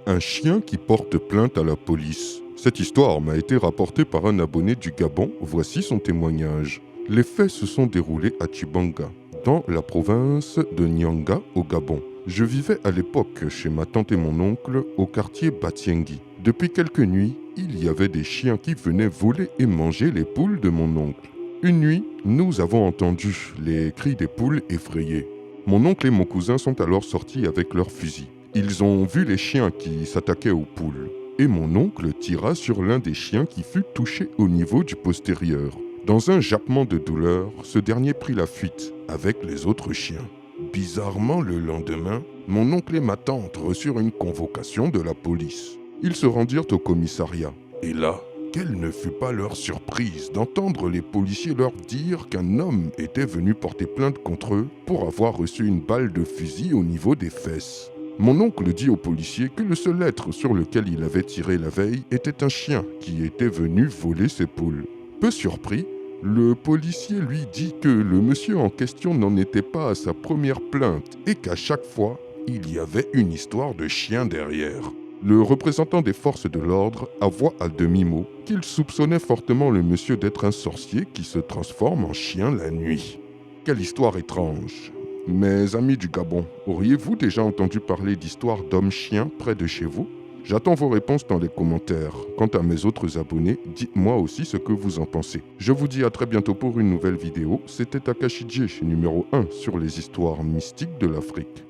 Un chien qui porte plainte à la police. Cette histoire m'a été rapportée par un abonné du Gabon. Voici son témoignage. Les faits se sont déroulés à Tchibanga, dans la province de Nyanga, au Gabon. Je vivais à l'époque chez ma tante et mon oncle au quartier Batiengui. Depuis quelques nuits, il y avait des chiens qui venaient voler et manger les poules de mon oncle. Une nuit, nous avons entendu les cris des poules effrayées. Mon oncle et mon cousin sont alors sortis avec leurs fusils. Ils ont vu les chiens qui s'attaquaient aux poules. Et mon oncle tira sur l'un des chiens qui fut touché au niveau du postérieur. Dans un jappement de douleur, ce dernier prit la fuite avec les autres chiens. Bizarrement, le lendemain, mon oncle et ma tante reçurent une convocation de la police. Ils se rendirent au commissariat. Et là, quelle ne fut pas leur surprise d'entendre les policiers leur dire qu'un homme était venu porter plainte contre eux pour avoir reçu une balle de fusil au niveau des fesses. Mon oncle dit aux policiers que le seul être sur lequel il avait tiré la veille était un chien qui était venu voler ses poules. Peu surpris, le policier lui dit que le monsieur en question n'en était pas à sa première plainte et qu'à chaque fois, il y avait une histoire de chien derrière. Le représentant des forces de l'ordre avoua à demi-mot qu'il soupçonnait fortement le monsieur d'être un sorcier qui se transforme en chien la nuit. Quelle histoire étrange! Mes amis du Gabon, auriez-vous déjà entendu parler d'histoires d'hommes-chiens près de chez vous? J'attends vos réponses dans les commentaires. Quant à mes autres abonnés, dites-moi aussi ce que vous en pensez. Je vous dis à très bientôt pour une nouvelle vidéo. C'était Takashi J, numéro 1 sur les histoires mystiques de l'Afrique.